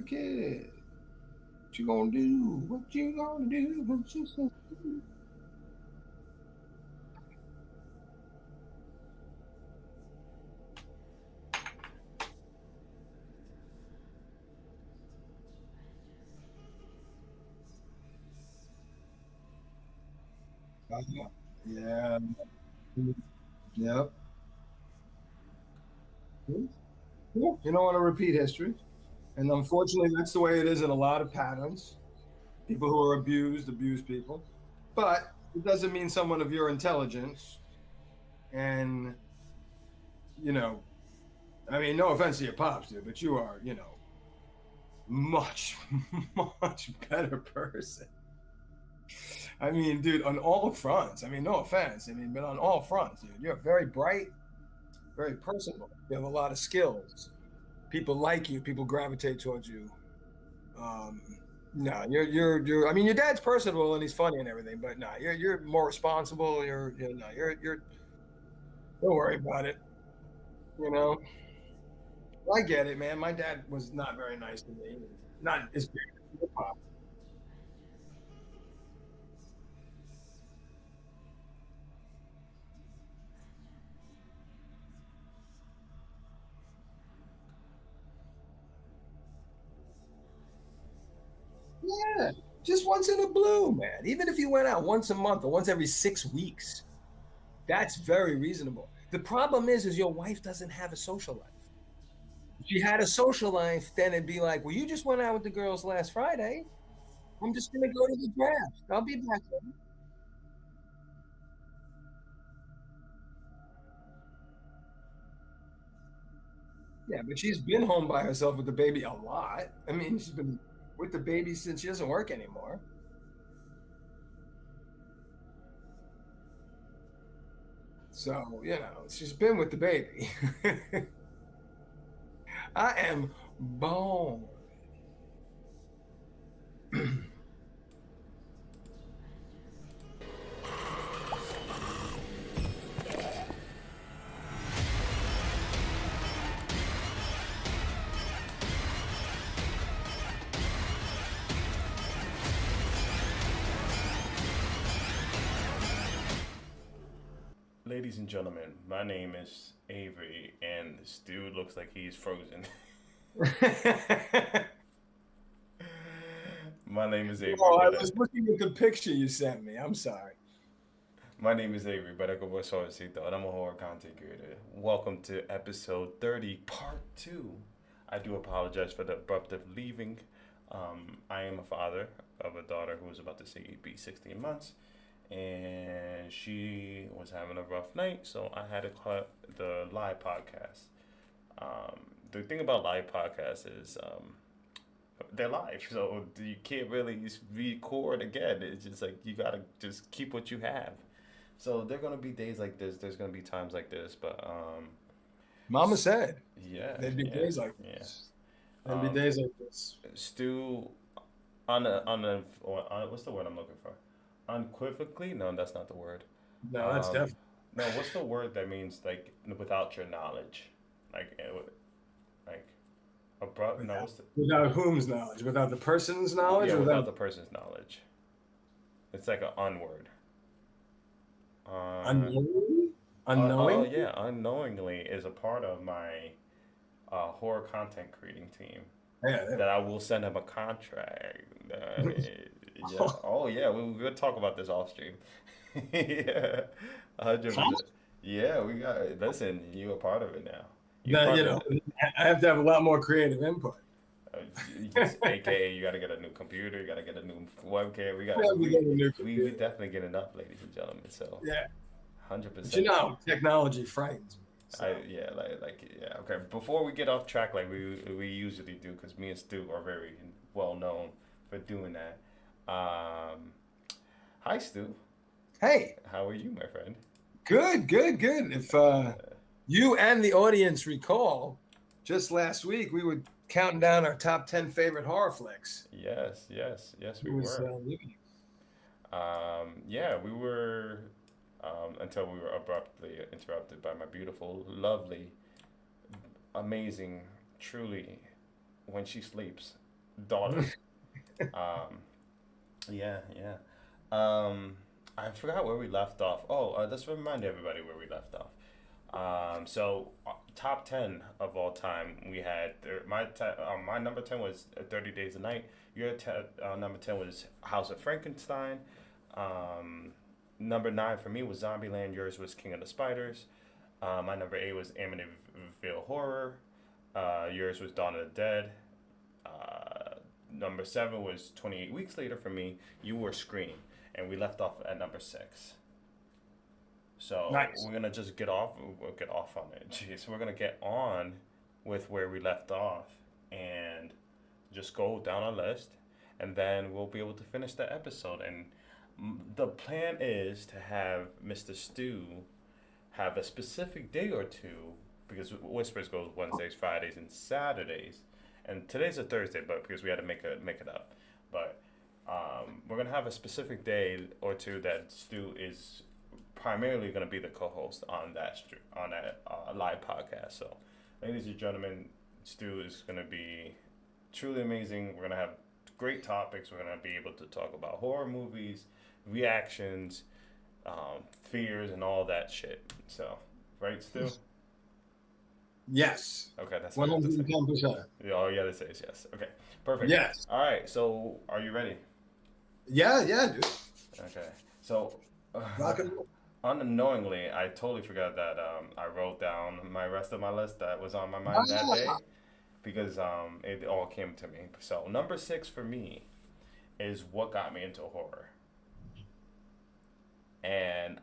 kid. What you gonna do? What you gonna do? What you gonna do? Yeah. Yep. You don't want to repeat history. And unfortunately, that's the way it is in a lot of patterns. People who are abused abuse people. But it doesn't mean someone of your intelligence and, you know, I mean, no offense to your pops, dude, but you are, much, much better person. I mean, dude, on all fronts. I mean, no offense. I mean, but on all fronts, dude, you're very bright, very personable. You have a lot of skills. People like you. People gravitate towards you. Um, no, you're. I mean, your dad's personable and he's funny and everything, but no, you're more responsible. You're. Don't worry about it. You know, I get it, man. My dad was not very nice to me. Not as big as your pop. Yeah, just once in a blue, man. Even if you went out once a month or once every 6 weeks, that's very reasonable. The problem is your wife doesn't have a social life. If she had a social life, then it'd be like, well, you just went out with the girls last Friday. I'm just gonna go to the draft. I'll be back later. Yeah, but she's been home by herself with the baby a lot. I mean, she's been with the baby since she doesn't work anymore. So, she's been with the baby. I am born. Ladies and gentlemen, my name is Avery, and this dude looks like he's frozen. My name is Avery, Oh, I but was looking at the picture you sent me. I'm sorry. my name is Avery, but I go by Soavecito, and I'm a horror content creator. Welcome to episode 30, part 2. I do apologize for the abrupt leaving. I am a father of a daughter who is about to be 16 months, and she was having a rough night, so I had to cut the live podcast. The thing about live podcasts is they're live, so you can't really record again. It's just like you gotta just keep what you have. So there are gonna be days like this. There's gonna be times like this, but Mama said yeah, there'd be yeah, days like yeah. this. There'd be Um, days like this. Stu, what's the word I'm looking for? Unequivocally? No, that's not the word. No, that's Um, definitely no, what's the word that means like without your knowledge? Like, like abrupt? No, without what's the without whom's knowledge, without the person's knowledge, yeah, or without without the person's knowledge. It's like an unword. Uh, unknowing, oh unknowing. yeah, unknowingly is a part of my horror content creating team. Yeah, That I will send him a contract. there Yeah. Oh yeah, we'll talk about this off stream. Yeah, 100%. Yeah, we got. Listen, you a part of it now. You that part of. I have to have a lot more creative input. Uh, AKA, you got to get a new computer. You got to get a new webcam. Yeah, we got a new We computer. definitely getting up, ladies and gentlemen. So, Yeah, hundred but percent. technology frightens me. So Yeah, yeah. Okay, before we get off track, like we usually do, because me and Stu are very well known for doing that. Um, Hi, Stu. hey, How are you, my friend? good, good, good. If you and the audience recall, just last week we were counting down our top 10 favorite horror flicks. Yes, It we was were. you. Yeah, we were. Until we were abruptly interrupted by my beautiful, lovely, amazing, truly, when she sleeps, daughter. Um, yeah, yeah. Um, I forgot where we left off. Oh, let's remind everybody where we left off. Top 10 of all time, we had my number 10 was 30 Days a Night. Your number 10 was House of Frankenstein. Um, Number 9 for me was Zombieland. Yours was King of the Spiders. My number 8 was Amityville Horror. Yours was Dawn of the Dead. Number 7 was 28 Weeks Later for me. You were Scream. And we left off at number 6. So Nice. we're gonna just we'll get off on it. Jeez, we're gonna get on with where we left off and just go down our list, and then we'll be able to finish the episode. And the plan is to have Mr. Stu have a specific day or two because Whispers goes Wednesdays, Fridays, and Saturdays, and today's a Thursday, but because we had to make it up, but we're gonna have a specific day or two that Stu is primarily going to be the co-host on that live podcast. So, ladies and gentlemen, Stu is going to be truly amazing. We're going to have great topics. We're going to be able to talk about horror movies, reactions, fears, and all that shit. So, right, Stu? Yes. Okay, that's 110%. Yeah, all you got to say is yes. Okay, perfect. Yes. All right, so are you ready? Yeah, dude. Okay, so. Rock and roll. Unknowingly, I totally forgot that I wrote down my rest of my list that was on my mind that day because it all came to me. So number 6 for me is what got me into horror. And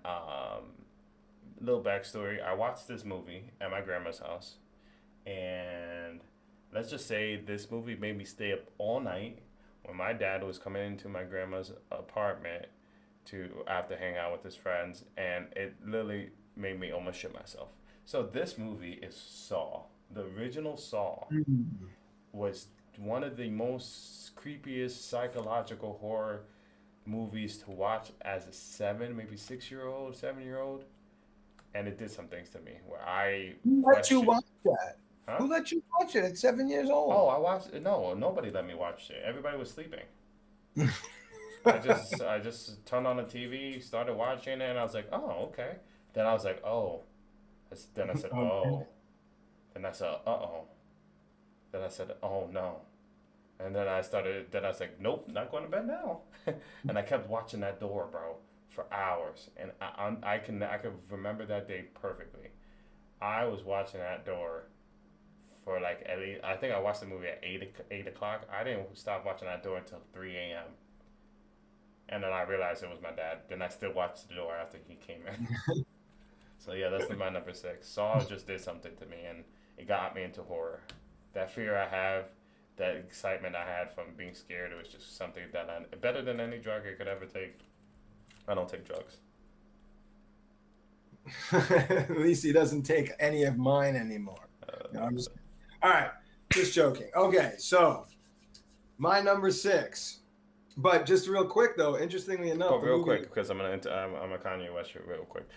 little backstory: I watched this movie at my grandma's house, and let's just say this movie made me stay up all night when my dad was coming into my grandma's apartment to after hang out with his friends, and it literally made me almost shit myself. So this movie is Saw. The original Saw was one of the most creepiest psychological horror movies to watch as a 7-year-old, 7-year-old, and it did some things to me where I Who let you watch that? Huh? Who let you watch it at 7 years old? Oh, I watched it. No, nobody let me watch it. Everybody was sleeping. I just turned on the TV, started watching it, and I was like, oh, okay. Then I was like, oh. Then I said, oh. Then I said, uh-oh. Then I said, oh, no. And then I was like, nope, not going to bed now. And I kept watching that door, bro, for hours. And I can remember that day perfectly. I was watching that door for like at least, I think I watched the movie at 8 o'clock. I didn't stop watching that door until 3 a.m. And then I realized it was my dad. Then I still watched the door after he came in. So yeah, that's my number 6. Saw just did something to me, and it got me into horror. That fear I have, that excitement I had from being scared, it was just something that better than any drug I could ever take. I don't take drugs. At least he doesn't take any of mine anymore. No, all right, just joking. Okay, so my number 6. But just real quick, though, interestingly enough. But real quick, because I'm a Kanye West real quick.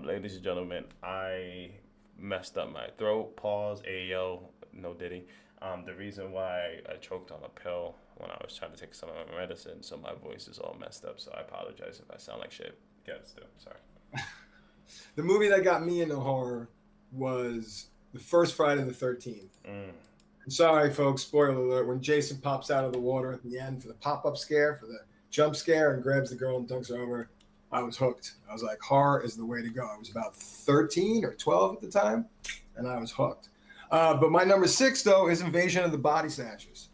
Ladies and gentlemen, I messed up my throat. Pause. Ayo. No Diddy. The reason why I choked on a pill when I was trying to take some of my medicine, so my voice is all messed up. So I apologize if I sound like shit. Yeah, still sorry. The movie that got me into horror was the first Friday the 13th. Sorry, folks, spoiler alert. When Jason pops out of the water at the end for the pop-up scare, for the jump scare, and grabs the girl and dunks her over, I was hooked. I was like, horror is the way to go. I was about 13 or 12 at the time, and I was hooked. But my number 6, though, is Invasion of the Body Snatchers.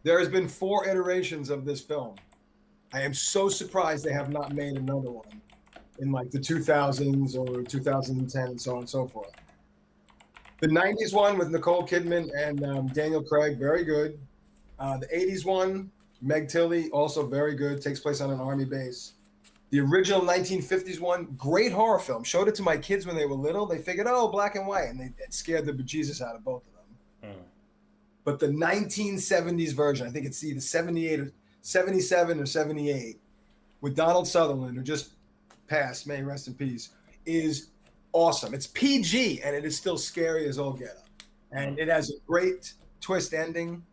There has been 4 iterations of this film. I am so surprised they have not made another one in like the 2000s or 2010 and so on and so forth. The 90s one with Nicole Kidman and Daniel Craig, very good. The 80s one, Meg Tilly, also very good. Takes place on an army base. The original 1950s one, great horror film. Showed it to my kids when they were little. They figured, oh, black and white. And it scared the bejesus out of both of them. But the 1970s version, I think it's either 78 or 77 or 78, with Donald Sutherland, who just passed, may he rest in peace, is awesome. It's PG, and it is still scary as all get up. And it has a great twist ending.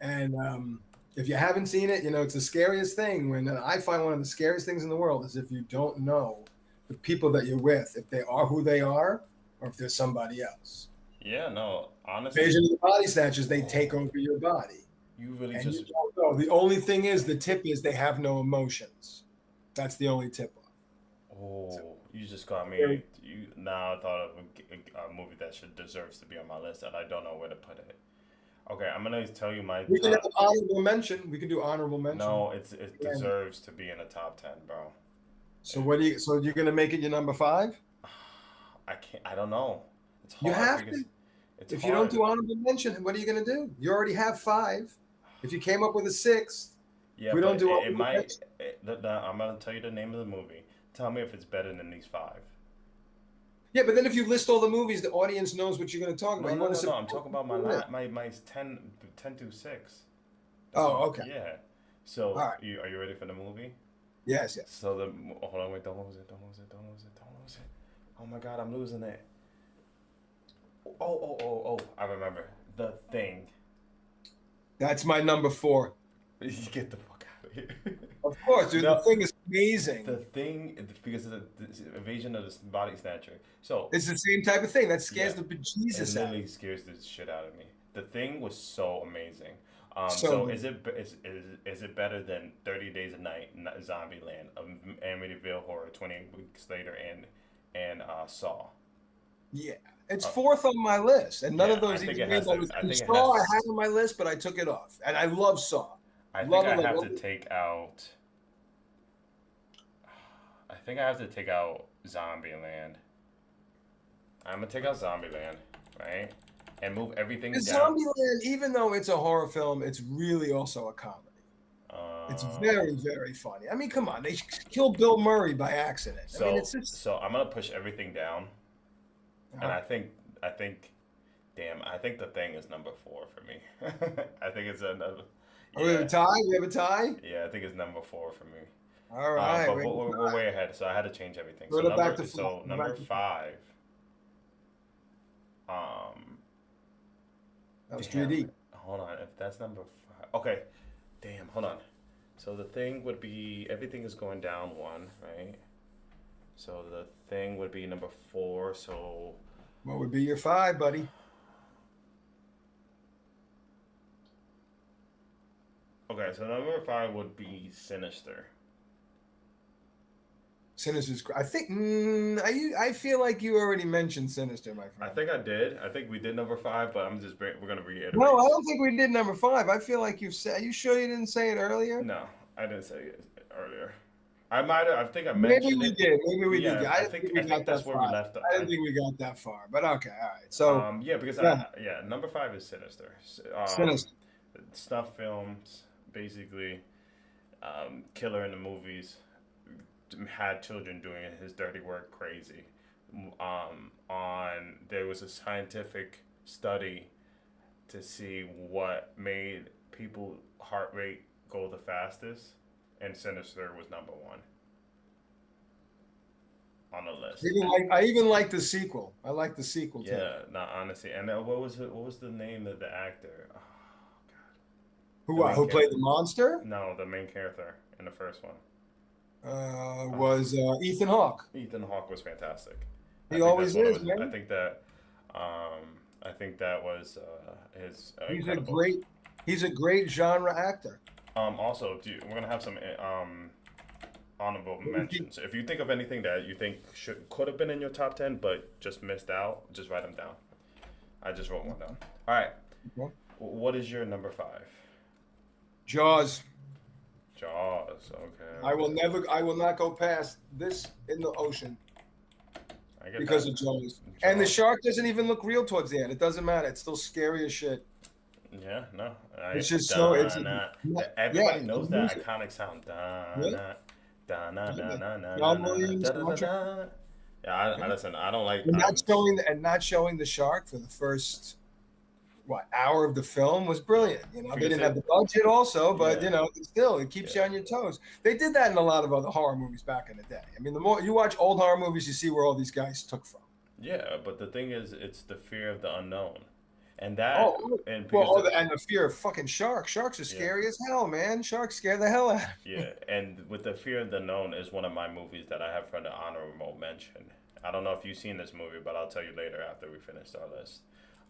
And if you haven't seen it, it's the scariest thing. When I find one of the scariest things in the world is if you don't know the people that you're with, if they are who they are, or if they're somebody else. Yeah, no, honestly, Invasion of the Body Snatchers, they take oh, over your body, you really and you just don't know. The only thing is, the tip is they have no emotions. That's the only tip off. So, oh, you just got very- me. You now I thought of a movie that should deserves to be on my list, and I don't know where to put it. Okay, I'm gonna tell you my we can have top. honorable mention. We can do honorable mention. No, it deserves to be in the top 10, bro. So what do you? So you're gonna make it your number five? I can't. I don't know. It's You hard have to. because it's If you don't hard. do honorable mention, what are you going to do? You already have five. If you came up with a sixth, if Yeah, we don't but do it honorable might. mention, I'm gonna tell you the name of the movie. Tell me if it's better than these five. yeah. But then if you list all the movies, the audience knows what you're going to talk No, about. You no, want no, to no. support I'm talking about the list. my 10 to 6. That's what. Oh, okay. Yeah. All So right. are you ready for the movie? Yes, yes. So hold on, wait, don't lose it, don't lose it, don't lose it, don't lose it. Oh my God, I'm losing it. Oh, I remember. The Thing. That's my number four. You get the fuck out of here. Of course, dude. The No, thing is the amazing. Thing, because of the invasion of the body snatcher. So It's the same type of thing that scares yeah, the it bejesus out of literally me. scares the shit out of me. The Thing was so amazing. So So good. is it better than 30 Days a Night, Zombieland, Amityville Horror, 28 Weeks Later, and Saw? Yeah, it's Uh, fourth on my list, and none yeah, of those even made my list. I And think it Saw has I to. had on my list, but I took it off. And I love Saw. I think Love I it. Like, have to take out. I think I have to take out Zombieland. I'm gonna take out Zombieland, right, and move everything because down. Zombieland, even though it's a horror film, it's really also a comedy. It's Um, very, very funny. I mean, come on, they killed Bill Murray by accident. I mean, it's just. so I'm gonna push everything down, and Uh, I think, damn, I think The Thing is number 4 for me. I think it's another, we have a yeah, tie. We have a tie. yeah, I think it's number 4 for me. All right, But we're way ahead, so I had to change everything. go back to five. Go Number back to five. 5. Um, That was damn, 3D. hold on, if that's number 5, okay, damn, hold on. So The Thing would be everything is going down one, right? So The Thing would be number 4. So What would be your five, buddy? okay, so number 5 would be Sinister. Sinister's. I think. I feel like you already mentioned Sinister, my I friend. think I did. I think we did number 5, but we're gonna No, reiterate. I don't think we did number five. I feel like you've said. Are you sure you didn't say it earlier? No, I didn't say it earlier. I might have. I think I Maybe mentioned we it. did. Maybe we did. Yeah, I didn't think we I think got that that's where we far. left. I didn't think we got that far. But okay, all right. So Yeah, because yeah, number 5 is Sinister. Sinister. Snuff films, basically, killer in the movies, had children doing his dirty work crazy. On There was a scientific study to see what made people heart rate go the fastest, and Sinister was number 1 on the list. I even like the sequel. I like the sequel too. Yeah, not honestly. And what was the name of the actor? Oh, the Who main who played character. the monster? No, the main character in the first one. Oh, Was Ethan Hawke. Ethan Hawke was fantastic. I He think that's always one of is, his. man. I think that was his He's a incredible. great he's a great genre actor. Also, we're gonna have some honorable mentions. If you think of anything that you think could have been in your top 10 but just missed out, just write them down. I just wrote one down. All right. Okay. What is your number 5? Jaws. Jaws. Okay. I will not go past this in the ocean I get because that. of Jaws. And the Jaws. shark doesn't even look real towards the end. It doesn't matter. It's still scary as shit. Yeah, no. It's just so it's Everybody yeah. knows that iconic sound. Yeah. John Williams, Star Trek. Yeah, I listen. I don't like. And not showing the shark for the first hour of the film was brilliant. They Because didn't have the budget also, but yeah, still it keeps you yeah, on your toes. They did that in a lot of other horror movies back in the day. I mean, the more you watch old horror movies, you see where all these guys took from. yeah. But the thing is, it's the fear of the unknown. and that Oh, and well, because the, and the fear of fucking sharks. Sharks are yeah. scary as hell, man. Sharks scare the hell out of Yeah, me. and with the Fear of the Known is one of my movies that I have for the honorable mention. I don't know if you've seen this movie, but I'll tell you later after we finish our list.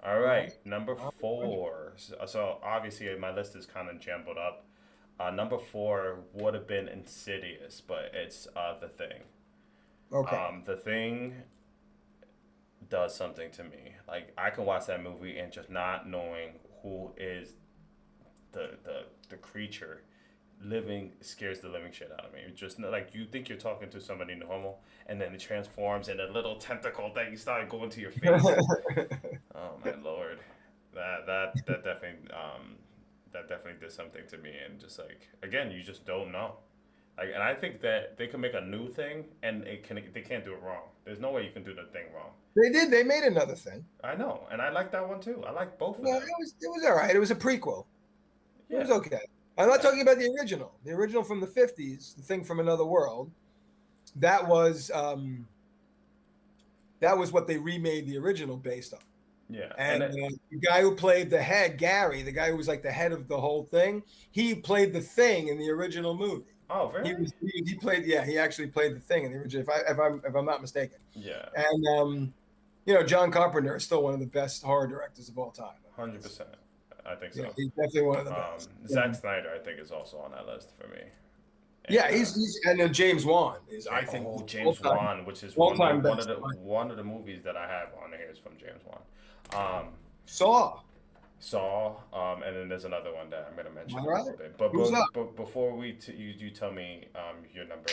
All right, number four. So obviously my list is kind of jumbled up. Number four would have been Insidious, but it's The Thing. Okay. The Thing does something to me. Like I can watch that movie and just not knowing who is the creature living scares the living shit out of me. Just like you think you're talking to somebody normal, and then it transforms and a little tentacle thing started going to your face. Oh my lord, that definitely did something to me. And just like again, you just don't know. Like, and I think that they can make a new thing, and they can't do it wrong. There's no way you can do the thing wrong. They did. They made another thing. I know, and I like that one too. I like both of Yeah, them. it was all right. It was a prequel. It was Yeah, okay. I'm not yeah. talking about the original. The original from the '50s, the thing from another world. That was um, that was what they remade the original based on. Yeah, and And it, the guy who played the head, Gary, the guy who was like the head of the whole thing, he played the thing in the original movie. oh He really? was he played yeah he actually played the thing in the original if I'm not mistaken. Yeah, And John Carpenter is still one of the best horror directors of all time. I mean, 100%. I think yeah, so. he's definitely one of the best. Zack Snyder, I think, is also on that list for me. Yeah, And he's and then James Wan is I think oh, all James time Wan, which is all time best. one of the movies that I have on here is from James Wan. Um, Saw. Saw, and then there's another one that I'm gonna mention All in a right, little bit. But who's up? before you tell me your number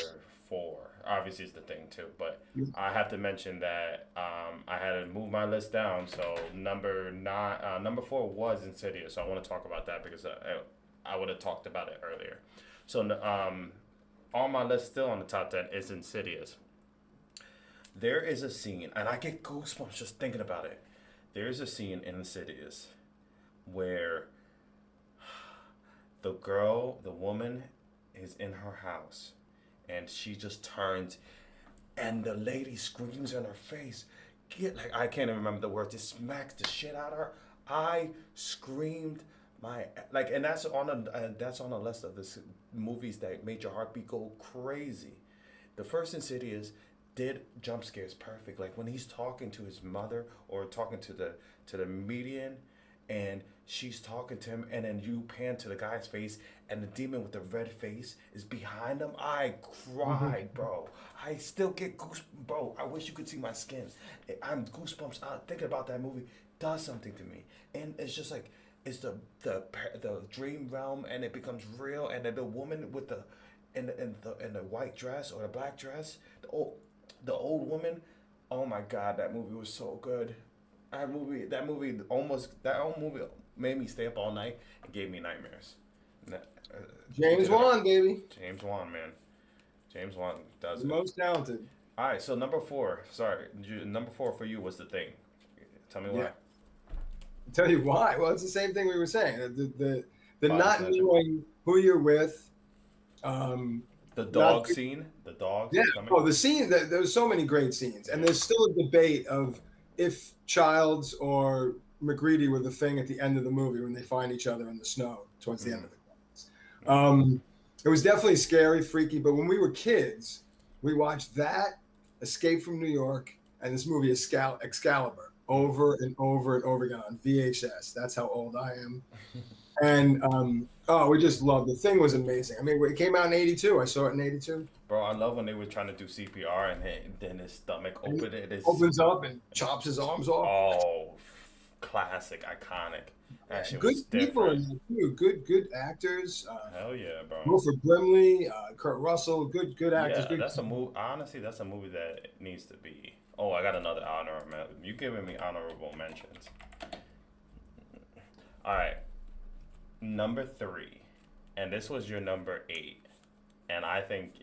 four. Obviously, it's the thing too, but I have to mention that I had to move my list down. So number four was Insidious. So I want to talk about that because I would have talked about it earlier. So on my list, still on the top 10, is Insidious. There is a scene, and I get goosebumps just thinking about it. There is a scene in Insidious where the woman, is in her house, and she just turns, and the lady screams in her face. I can't even remember the words. It smacks the shit out of her. I screamed my like, and that's on a list of the movies that made your heartbeat go crazy. The first Insidious did jump scares perfect. Like when he's talking to his mother or talking to the median, and she's talking to him, and then you pan to the guy's face, and the demon with the red face is behind him. I cried, bro. I still get goose, bro. I wish you could see my skin. I'm goosebumps out thinking about that movie. Does something to me, and it's just like it's the dream realm, and it becomes real, and then the woman with the in the white dress or the black dress, the old woman. Oh my god, that movie was so good. That old movie made me stay up all night and gave me nightmares. James Wan, baby, James Wan, man. James Wan does the it. most talented. All right, so number four. Sorry, number four for you was The Thing. Tell me Yeah. why. I'll tell you why. Well, it's the same thing we were saying. The Body not snatching. knowing who you're with. Um, The not dog scene. The dogs Yeah. coming. Oh, the scene. There's so many great scenes, and Yeah. there's still a debate of if Childs or McGreedy were the thing at the end of the movie when they find each other in the snow towards the end of the credits. It was definitely scary, freaky. But when we were kids, we watched that, Escape from New York, and this movie Excalibur over and over and over again on VHS. That's how old I am. And we just loved it. The Thing was amazing. I mean, it came out in '82. I saw it in '82. Bro, I love when they were trying to do CPR and then his stomach And he opened. It is opens up and chops his arms off. oh, classic, iconic. That shit Good was people different. in there too. Good actors. Hell yeah, bro. Wilford Brimley, Kurt Russell. Good actors. Yeah, Good. that's a movie. Honestly, that's a movie that needs to be. Oh, I got another honorable. You giving me honorable mentions. All right, number three, and this was your number eight, and I think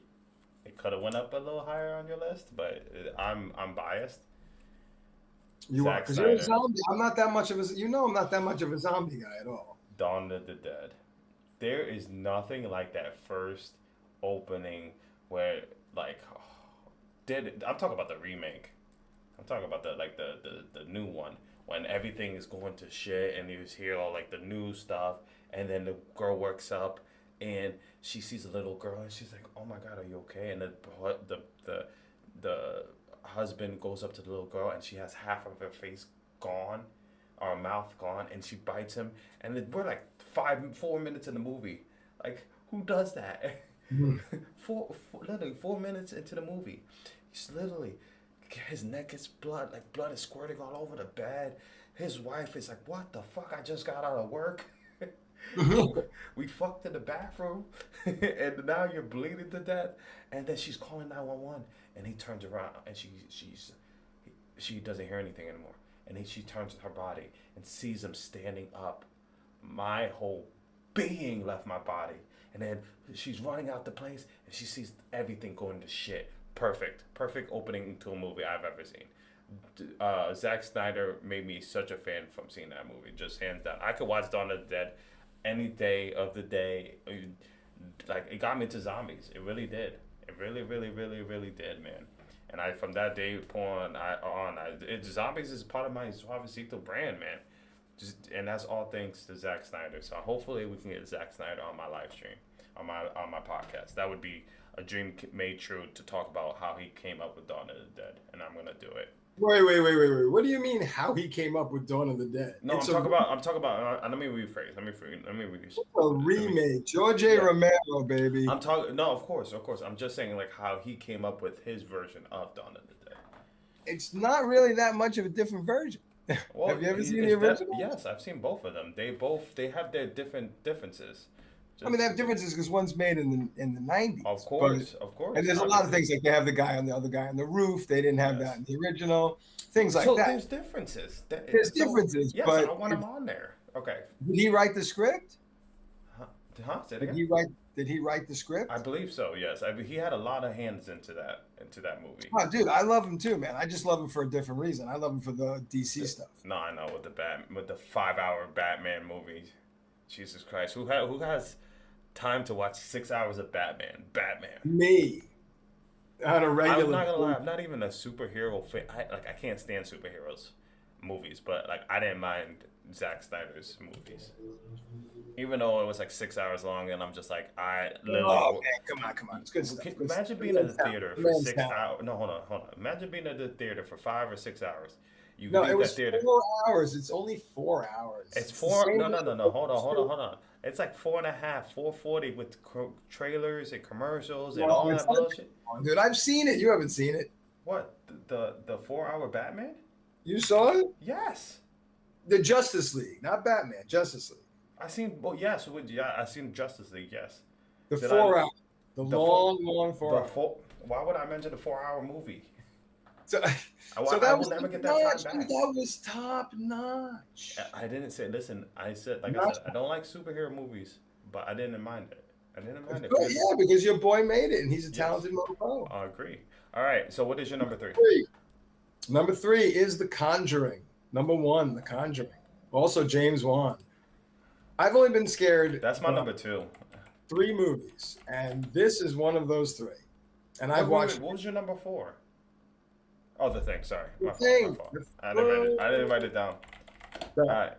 it could have went up a little higher on your list, but I'm biased. You are Zack because you're a Snyder, zombie. I'm not that much of a. I'm not that much of a zombie guy at all. Dawn of the Dead. There is nothing like that first opening where like I'm talking about the remake. I'm talking about the new one when everything is going to shit and you hear all like the news stuff, and then the girl wakes up and she sees a little girl and she's like, "Oh my God, are you okay?" And the the husband goes up to the little girl and she has half of her face gone, or mouth gone, and she bites him. And then we're like 4 minutes in the movie. Like, who does that? Literally 4 minutes into the movie, he's literally, his neck is blood, like blood is squirting all over the bed. His wife is like, "What the fuck? I just got out of work." We fucked in the bathroom, and now you're bleeding to death. And then she's calling 911, and he turns around, and she doesn't hear anything anymore. And then she turns her body and sees him standing up. My whole being left my body. And then she's running out the place, and she sees everything going to shit. Perfect opening to a movie I've ever seen. Zack Snyder made me such a fan from seeing that movie, just hands down. I could watch Dawn of the Dead any day of the day. Like, it got me into zombies. It really did. It really, really, really, really did, man. And from that day zombies is part of my Soavecito brand, man. And that's all thanks to Zack Snyder. So hopefully we can get Zack Snyder on my live stream, on my podcast. That would be a dream made true, to talk about how he came up with Dawn of the Dead, and I'm gonna do it. Wait. What do you mean how he came up with Dawn of the Dead? No, I'm talking about. Let me rephrase. A remake, George A. Romero, baby. I'm talking. No, of course. I'm just saying, like, how he came up with his version of Dawn of the Dead. It's not really that much of a different version. Well, have you ever seen the original? Yes, I've seen both of them. They have their differences. They have differences because one's made in the 90s. Of course. And there's a lot of things, like they have the other guy on the roof. They didn't have that in the original. Things like that. There's differences. There's differences. Yes, but I want him on there. Okay. Did he write the script? Say it again? Did he write the script? I believe so. Yes. He had a lot of hands into that movie. Oh, dude, I love him too, man. I just love him for a different reason. I love him for the DC stuff. No, I know, with the 5-hour Batman movie. Jesus Christ, who has time to watch 6 hours of Batman? Me. On a regular. I'm not gonna lie, I'm not even a superhero fan. I can't stand superheroes movies, but like, I didn't mind Zack Snyder's movies, even though it was like 6 hours long, and I'm just like, I literally. Oh man, come on, it's good stuff. Imagine being in the theater for 6 hours. No, hold on. Imagine being in the theater for 5 or 6 hours. It was 4 hours. It's only 4 hours. It's 4. No. Hold on. It's like 4.5, 4:40 with trailers and commercials and all that bullshit. Dude, I've seen it. You haven't seen it. What? The 4-hour Batman? You saw it? Yes. The Justice League, not Batman. Justice League. I seen. Well, yes. I seen Justice League. Yes. The 4 hour. The long 4 hour. Why would I mention the 4-hour movie? So I will never get that time back. That was top notch. I didn't say. Listen, I said, I don't like superhero movies, but I didn't mind it. Yeah, because your boy made it, and he's a talented mofo. I agree. All right. So, what is your number 3? Number 3 is The Conjuring. Number 1, The Conjuring. Also, James Wan. I've only been scared. That's my number 2. 3 movies, and this is one of those 3. And I've watched. What was your number 4? Oh, The Thing. Sorry, my fault. I didn't write it down. All right.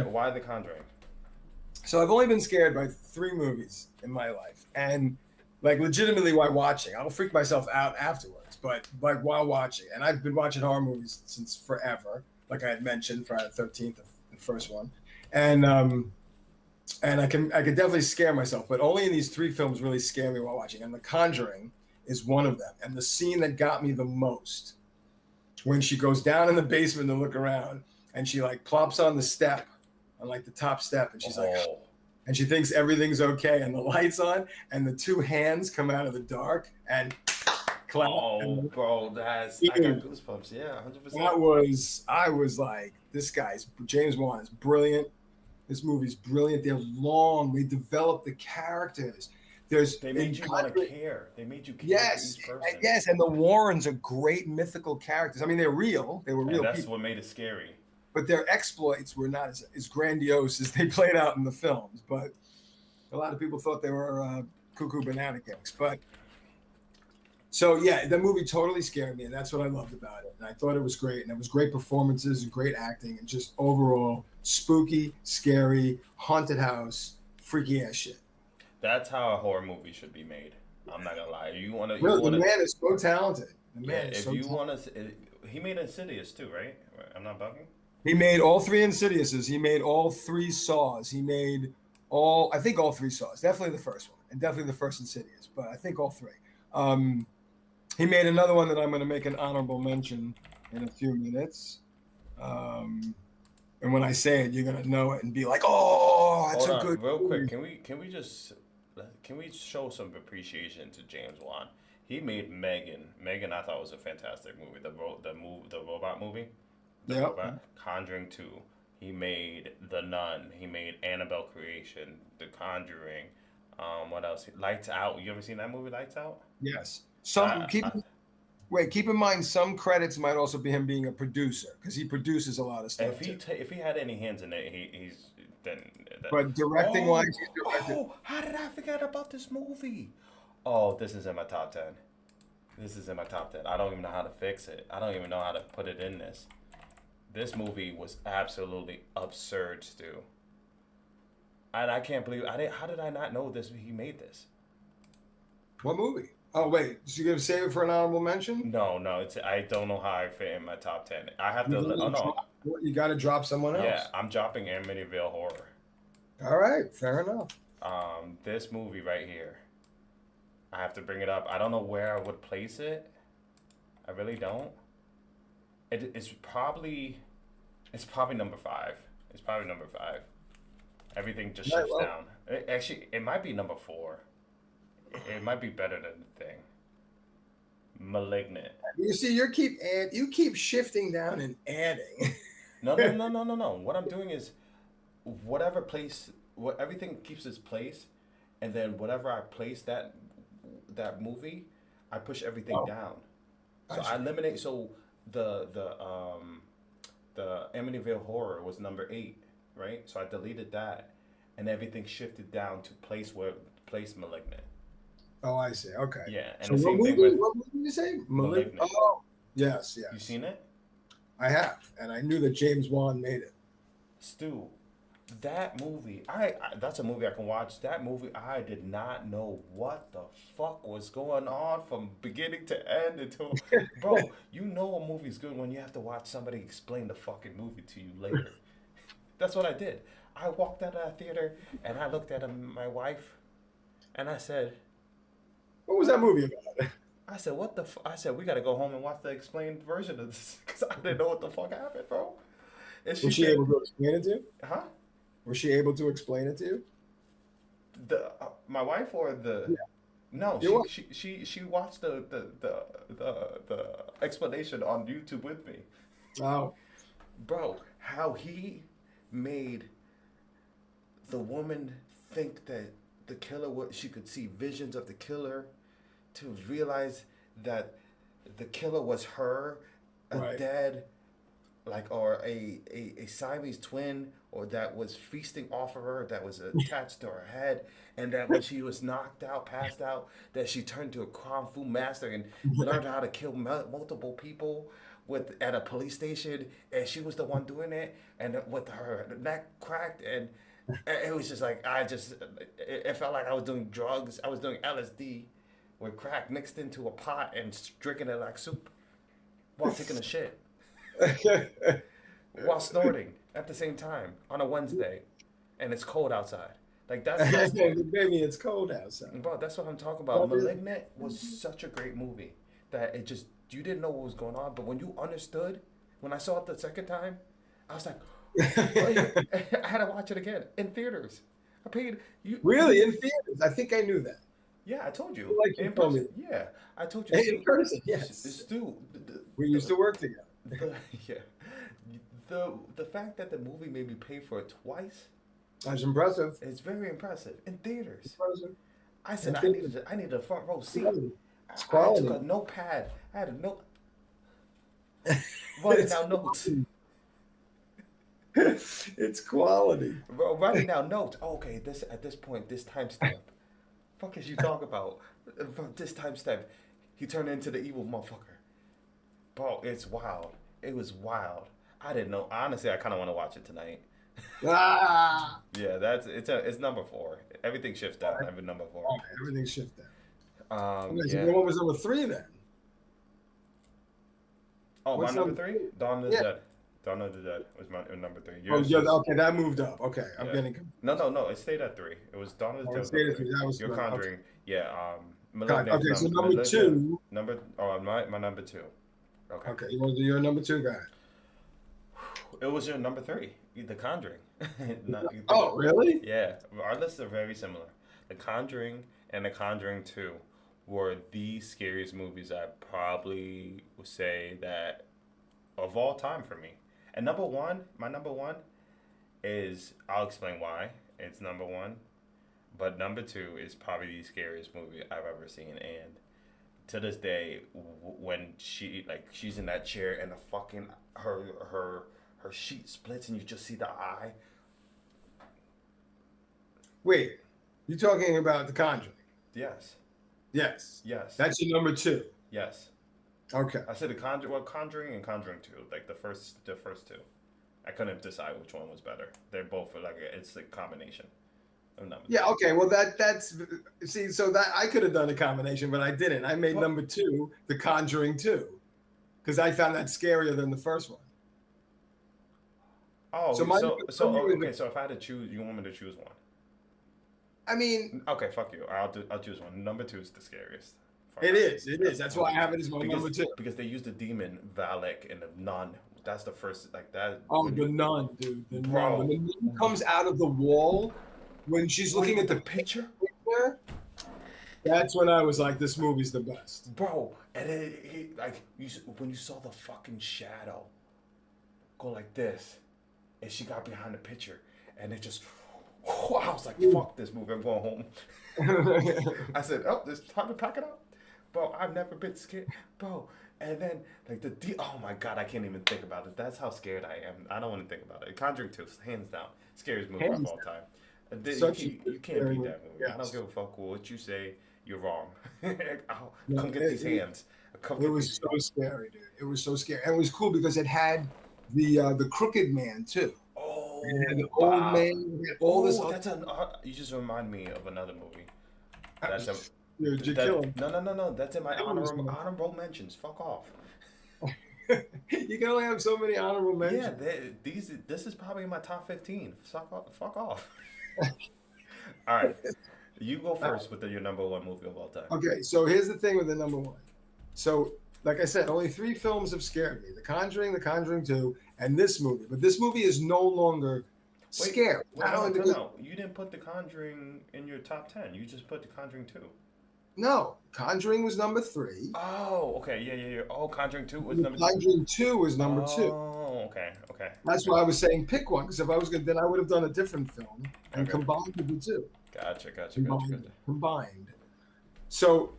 Why The Conjuring? So I've only been scared by 3 movies in my life, and like legitimately while watching, I'll freak myself out afterwards. But like while watching, and I've been watching horror movies since forever. Like I had mentioned, Friday the 13th, the first one, and I could definitely scare myself, but only in these 3 films really scare me while watching. And The Conjuring is one of them. And the scene that got me the most, when she goes down in the basement to look around, and she like plops on the step, on like the top step, and she's like, and she thinks everything's okay, and the light's on, and the 2 hands come out of the dark and clap. Oh, bro, I got goosebumps. Yeah, 100%. I was like, this guy's James Wan is brilliant. This movie's brilliant. They're long. They develop the characters. They made you want to care. They made you care. Yes, for each person. Yes, and the Warrens are great mythical characters. I mean, they're real. They were real that's people. What made it scary. But their exploits were not as grandiose as they played out in the films. But a lot of people thought they were cuckoo banana cakes. But So yeah, the movie totally scared me, and that's what I loved about it. And I thought it was great, and it was great performances and great acting, and just overall spooky, scary, haunted house, freaky ass shit. That's how a horror movie should be made. I'm not gonna lie. You Really, the wanna, man is so talented. The yeah. man is If so you talented. wanna, he made Insidious too, right? I'm not bugging. He made all three Insidiouses. He made all three Saws. He made I think all three Saws. Definitely the first one, and definitely the first Insidious. But I think all three. Um, he made another one that I'm going to make an honorable mention in a few minutes. Um, and when I say it, you're going to know it and be like, "Oh, that's Hold a on, good real quick. movie." Can we show some appreciation to James Wan? He made Megan. Megan, I thought was a fantastic movie. The robot movie, the Yeah. robot Conjuring 2. He made The Nun. He made Annabelle Creation, The Conjuring. What else? Lights Out. You ever seen that movie, Lights Out? Yes. I, I Keep in mind some credits might also be him being a producer because he produces a lot of stuff too. if he had any hands in it, he's then. That, But directing wise, oh, he's directed. how did I forget about this movie? Oh, this is in my top 10. This is in my top 10. I don't even know how to fix it. I don't even know how to put it in this. This movie was absolutely absurd, Stu. And I can't believe I didn't. How did I not know this? He made this. What movie? Oh wait, so you're gonna save it for an honorable mention? No, no, it's I don't know how I fit in my top 10. I have You to. Oh gotta no, drop, you gotta drop someone yeah, else. I'm dropping Amityville Horror. All right, fair enough. This movie right here. I have to bring it up. I don't know where I would place it. I really don't. It's probably number five. It's probably number five. Everything just Right, shifts well, down. Actually, it might be number four. It might be better than the thing. Malignant. you see, you keep shifting down and adding. No, no, no, no, no, no. What I'm doing is whatever place, what everything keeps its place, and then whatever I place that movie, I push everything Oh, down. So I gotcha. eliminate. So the Amityville Horror was number 8, right? So I deleted that, and everything shifted down to place Malignant. Oh, I see. Okay. Yeah, and So the what same thing movie? with What movie did you say? Malignant. Oh, yes, You yes. seen it, I have, and I knew that James Wan made it. Stu? That movie, that's a movie I can watch. That movie, I did not know what the fuck was going on from beginning to end until, bro. You know a movie's good when you have to watch somebody explain the fucking movie to you later. That's what I did. I walked out of that theater and I looked at my wife and I said, What was that movie about? what the? I said, we gotta go home and watch the explained version of this because I didn't know what the fuck happened, bro. And she Was she said, able to explain it to you? huh? Was she able to explain it to you? The my wife or the Yeah. no, You what? she watched the explanation on YouTube with me, Oh, bro. How he made the woman think that the killer was she could see visions of the killer to realize that the killer was her, a right. dead like or a Siamese twin or that was feasting off of her that was attached to her head and that when she was knocked out passed out that she turned to a kung fu master and learned how to kill multiple people with at a police station and she was the one doing it and with her neck cracked and it was just like it felt like I was doing drugs. I was doing LSD with crack mixed into a pot and drinking it like soup while taking a shit while snorting at the same time on a Wednesday, and it's cold outside. Like Baby, it's cold outside. bro. That's what I'm talking about. That is- Malignant was such a great movie that it just you didn't know what was going on, but when you understood, when I saw it the second time, I was like, oh yeah, I had to watch it again in theaters. I paid you. Really, in theaters? I think I knew that. Yeah, I told you Like you in told me. person. Yeah, I told you. In person, yes. Stu, We used to work together. yeah, the fact that the movie made me pay for it twice That's impressive. is very impressive in theaters. Impressive. I said In I needed a front row seat. theaters. It's I took quality. a notepad. I had a note writing It's down notes. it's quality. Writing down notes. Oh, okay, this at this point, this timestamp. Fuck is you talk about this timestamp? He turned into the evil motherfucker. Bro, it's wild. It was wild. I didn't know. Honestly, I kind of want to watch it tonight. Ah, Yeah, it's number four. Everything shifts down. Every number four. all right, everything shifted. Okay, so Yeah. what was number three then? Oh, my What's number number three, three? Dawn of the Yeah. Dead. Dawn of the Dead was my number three. Oh, Yours yeah. is Okay, that moved up. Okay, I'm yeah. getting confused. No. It stayed at three. It was Dawn of the Oh, Dead it was stayed number at three. three. That was Your good. Okay. Conjuring, yeah. God. Malignant. Okay, so number two. Number. Oh, my number two. Okay. Okay, you want to do your number two guy? It was your number three. The Conjuring. Oh, really? Yeah, our lists are very similar. The Conjuring and The Conjuring 2 were the scariest movies I probably would say that of all time for me. And my number one is, I'll explain why it's number one, but number two is probably the scariest movie I've ever seen. And to this day, when she's in that chair and the fucking her sheet splits and you just see the eye. Wait, you talking about The Conjuring? Yes. Yes. Yes. That's your number two. Yes. Okay. I said Conjuring and Conjuring 2, like the first two. I couldn't decide which one was better. They're both like it's a combination of numbers. Yeah. Okay. Well, that's see. So that I could have done a combination, but I didn't. I made number two The Conjuring 2 because I found that scarier than the first one. Oh, So okay. So if I had to choose, you want me to choose one? I mean, Okay, fuck you. I'll choose one. Number two is the scariest. it is. That's why I have it as my number two. Because they used the demon Valak and the nun. That's the first like that. Oh, the nun, dude. The Bro. nun. When the nun comes out of the wall, when she's looking at the picture, that's when I was like, this movie's the best. bro. And then when you saw the fucking shadow go like this, and she got behind the picture, and it just. I was like, fuck this movie, I'm going home. I said, oh, it's time to pack it up. Bro, I've never been scared. Bro, and then, like, oh my God, I can't even think about it. That's how scared I am. I don't want to think about it. Conjuring 2, hands down, scariest movie of all time. You can't beat that movie. Yes. I don't give a fuck what you say, you're wrong. Come get these hands. It was so scary, dude. It was so scary. And it was cool because it had the crooked man, too. And the old man, all this. You just remind me of another movie. That's No. That's in my honorable mentions. Fuck off. You can only have so many honorable mentions. Yeah, this is probably in my top 15. Fuck off. All right, you go first with your number one movie of all time. Okay, so here's the thing with the number one. So, like I said, only 3 films have scared me: The Conjuring, The Conjuring 2, and this movie. But this movie is no longer scary. No. You didn't put The Conjuring in your top 10. You just put The Conjuring 2. No, Conjuring was number 3. Oh, okay. Yeah. Oh, Conjuring 2 was number 2. Conjuring 2 was number 2. Oh, okay. That's why I was saying pick one, because if I was going to, then I would have done a different film and combined the two. Gotcha. Combined. So,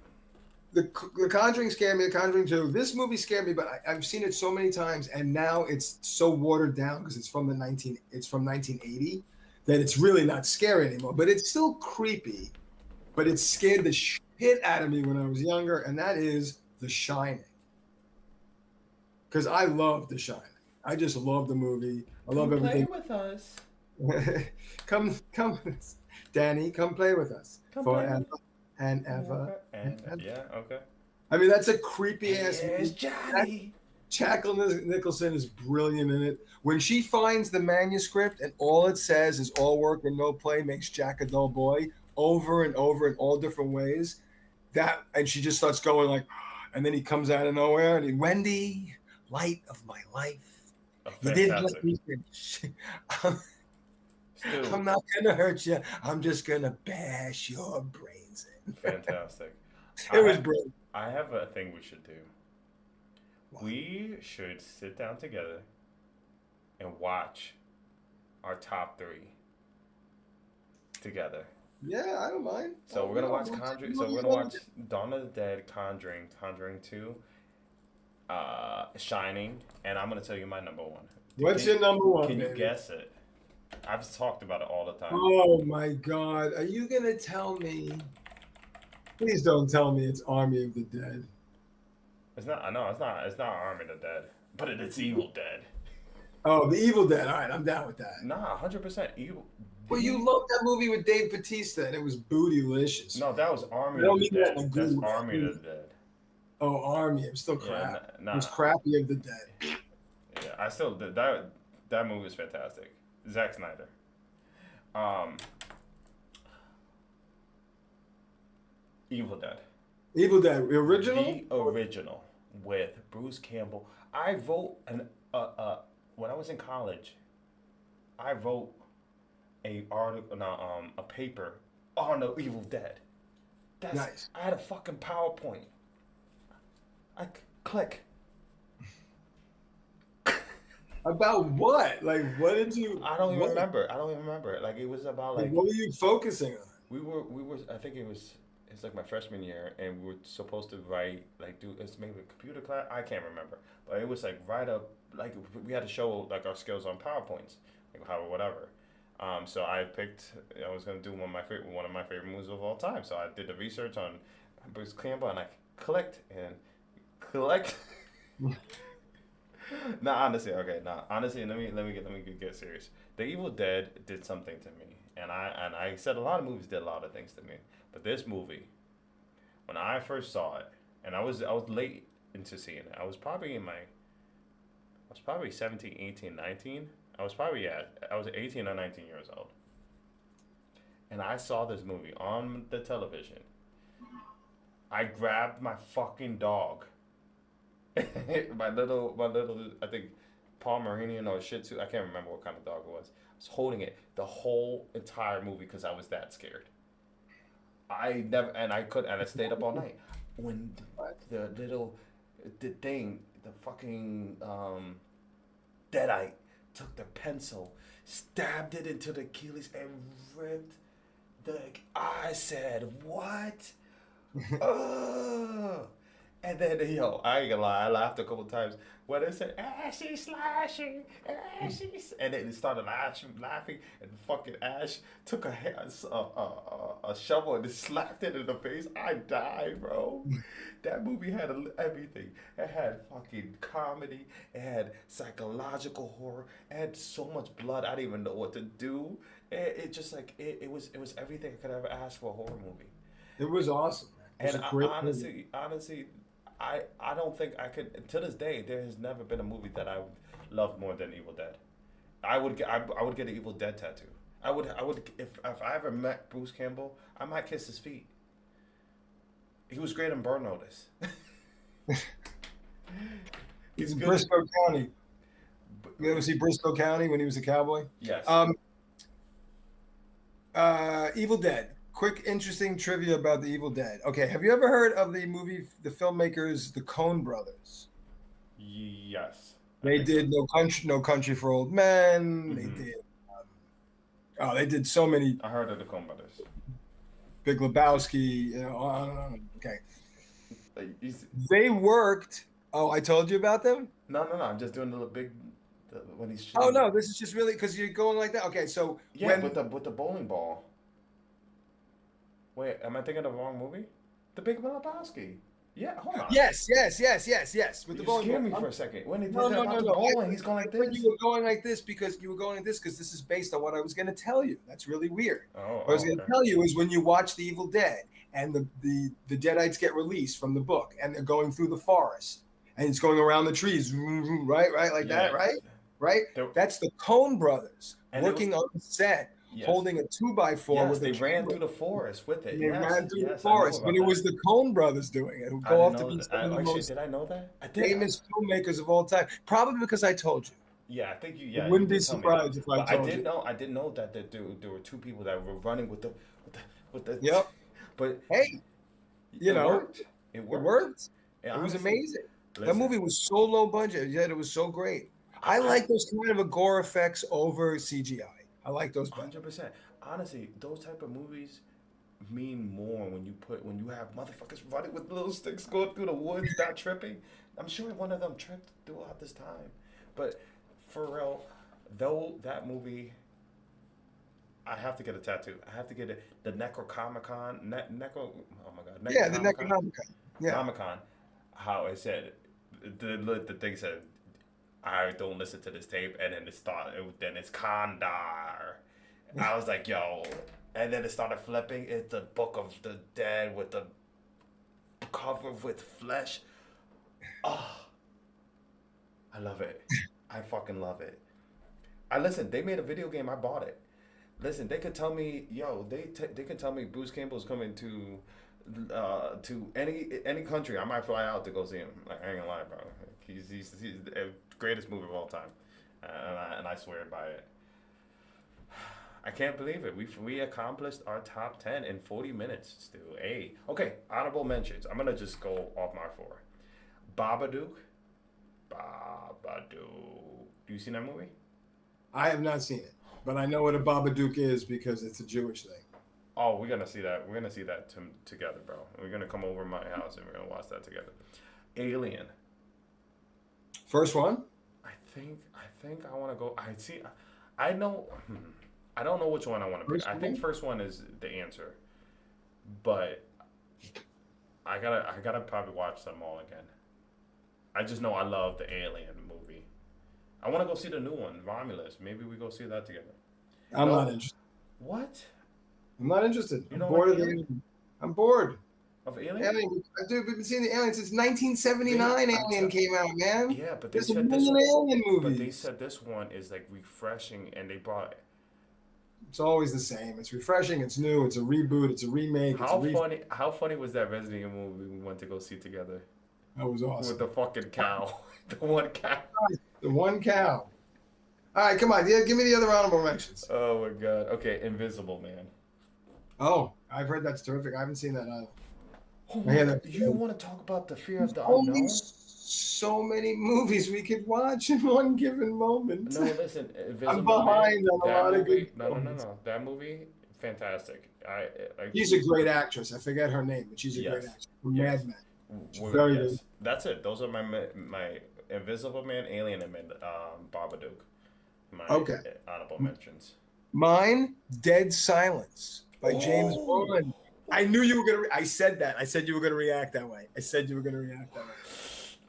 The Conjuring scared me, The Conjuring 2. This movie scared me, but I've seen it so many times, and now it's so watered down because it's from 1980 that it's really not scary anymore. But it's still creepy, but it scared the shit out of me when I was younger, and that is The Shining. Because I love The Shining. I just love the movie. I love everything. Play with us. come, Danny. Come play with us forever and ever. Yeah, okay. I mean, that's a creepy ass movie. Johnny. Jack Nicholson is brilliant in it. When she finds the manuscript and all it says is "all work and no play makes Jack a dull boy," over and over in all different ways, and she just starts going like, and then he comes out of nowhere and Wendy, light of my life. Oh, you didn't let me finish. I'm not gonna hurt you. I'm just gonna bash your brains in. Fantastic. It was brilliant. I have a thing we should do. Wow. We should sit down together and watch our top 3 together. Yeah, I don't mind. So we're gonna watch Conjuring. So we're gonna watch Dawn of the Dead, Conjuring 2, Shining, and I'm gonna tell you my number one. What's your number one? Can you guess it? I've talked about it all the time. Oh my God! Are you gonna tell me? Please don't tell me it's Army of the Dead. It's not. I know it's not. It's not Army of the Dead, but it's Evil Dead. Oh, The Evil Dead. All right, I'm down with that. Nah, 100% evil. Well, you The love that movie with Dave Bautista, and it was bootylicious, No, man. that was I Army of don't the mean that Dead. in a That's good Army way. of the Dead. Oh, Army. It was still Yeah, crap. It was nah. crappy of the dead. Yeah, I still that movie is fantastic. Zack Snyder. Um, Evil Dead. Evil Dead, the original? The original with Bruce Campbell. I wrote when I was in college. I wrote a article, no, a paper on the Evil Dead. Nice. I had a fucking PowerPoint. Click. About what? Like, what did you? I don't even What? remember. I don't even remember. Like it was about Like, like what were you focusing on? we were. I think it's like my freshman year, and we were supposed to write like do it's maybe a computer class. I can't remember, but it was like write up like we had to show like our skills on PowerPoints, like how whatever. So I picked. I was gonna do one of my favorite movies of all time. So I did the research on Bruce Campbell, and I clicked and collect. Honestly, let me get serious. The Evil Dead did something to me, and I said a lot of movies did a lot of things to me, but this movie, when I first saw it, and I was late into seeing it. I was probably 17, 18, 19. I was 18 or 19 years old, and I saw this movie on the television. I grabbed my fucking dog. my little, I think Pomeranian or Shih Tzu. I can't remember what kind of dog it was. I was holding it the whole entire movie because I was that scared. I stayed up all night. When the little, the thing, the fucking deadite took the pencil, stabbed it into the Achilles, and ripped the. I said, "What?" Ugh. And then, I ain't gonna lie, I laughed a couple times when they said, Ashy slashing, and then it started laughing, and fucking Ash took a shovel and slapped it in the face. I died, bro. That movie had everything. It had fucking comedy, it had psychological horror, it had so much blood, I didn't even know what to do. It just like, it was everything I could ever ask for a horror movie. It was awesome, man. It was And a great movie. honestly, I don't think I could. To this day, there has never been a movie that I loved more than Evil Dead. I would get an Evil Dead tattoo. I would if I ever met Bruce Campbell, I might kiss his feet. He was great in Burn Notice. He's In good. Briscoe County. You ever see Briscoe County when he was a cowboy? Yes. Evil Dead. Quick, interesting trivia about the Evil Dead. Okay, have you ever heard of the movie, the filmmakers, the Coen Brothers? Yes. I They think so. did No Country for Old Men. They Hmm. did. They did so many. I heard of the Coen Brothers. Big Lebowski. On and on. Okay, Like, they worked. Oh, I told you about them. no. I'm just doing the little big when he's Oh shooting. no, this is just really because you're going like that. Okay, so Yeah, when with the bowling ball. Wait, am I thinking of the wrong movie? The Big Lebowski. Yeah, hold on. yes, with You the bowling scared ball. me for a second. When he did No, that no, about no, the no. bowling, he's going like When this. you were going like this because this is based on what I was going to tell you. That's really weird. Oh, What I was oh, going to okay. tell you is when you watch The Evil Dead and the Deadites get released from the book and they're going through the forest and it's going around the trees, right, like that, Yeah. right. There, That's the Coen Brothers and it was, working on the set, yes. holding a 2x4 Yes, with a they ran camera. through the forest with it. And they Yes, ran through the yes, I know forest, but about it that. was the Coen Brothers doing it, who I go didn't off to know be that. some of the Actually, most did I know that? I did. famous filmmakers of all time. Probably because I told you. Yeah, I think you. You Yeah, you wouldn't be did tell me that. surprised if I But I told did you. know. I did know that there were two people that were running with the. Yep. But Hey, you it know, worked. It it worked. worked. And It was honestly, amazing. That listen, movie was so low budget, yet it was so great. I I like those kind of gore effects over CGI. I like those better. 100%. Honestly, those type of movies mean more when you have motherfuckers running with little sticks going through the woods, not tripping. I'm sure one of them tripped throughout this time, but for real, though that movie, I have to get a tattoo. I have to get it. The Necronomicon, Necro. Oh my God, Yeah, the Necronomicon, Necronomicon. Yeah. Nomicon. how it said the thing said, I don't listen to this tape, and then then it's Kandar. I was like, yo, and then it started flipping. It's the Book of the Dead with the cover with flesh. Oh, I love it. I fucking love it. I listen. They made a video game. I bought it. Listen, they could tell me, yo, they could tell me Bruce Campbell's coming to any country. I might fly out to go see him. Like, I ain't gonna lie, bro. He's the greatest movie of all time, and I swear by it. I can't believe it. We accomplished our top 10 in 40 minutes. Still, hey, okay. Honorable mentions. I'm gonna just go off my four. Babadook. Babadook. Do you see that movie? I have not seen it, but I know what a Babadook is because it's a Jewish thing. Oh, we're gonna see that. We're gonna see that together, bro. We're gonna come over to my house and we're gonna watch that together. Alien. First one? I think I want to go. I see. I know. I don't know which one I want to pick. First I think one? first one is the answer, but I gotta probably watch them all again. I just know I love the Alien movie. I want to go see the new one, Romulus. Maybe we go see that together. I'm No, not interested. what? I'm not interested. You I'm don't bored like of Alien? Alien. I'm bored. Of Alien? Alien. Dude, we've been seeing the Alien since They, 1979. I'm Alien came out, man. yeah, but they There's a said this. million Alien But they movies. said this one is like refreshing, and they brought. It's always the same. It's refreshing. It's new. It's a reboot. It's a remake. It's a How re. funny! How funny was that Resident Evil movie we went to go see together That was with awesome. the fucking cow, the one cow. The one cow. All right, come on. Yeah, give me the other honorable mentions. Oh my god. Okay, Invisible Man. Oh, I've heard that's terrific. I haven't seen that either. Oh I my hear god! that. You want to talk about the fear of There's the only unknown? so many movies we could watch in one given moment. No, listen, I'm Invisible Man. behind on a That lot of good movie. No, no, no, films. no. That movie, fantastic. I She's a great actress. I forget her name, but she's a great yes, actress. From yes. Mad Men. She's very good. Yes, that's it. Those are my Invisible Man, Alien, and Babadook. My Okay. honorable mentions. Mine, Dead Silence by James Oh, Bond. I knew you were gonna. I said that. I said you were gonna react that way. I said you were gonna react that way.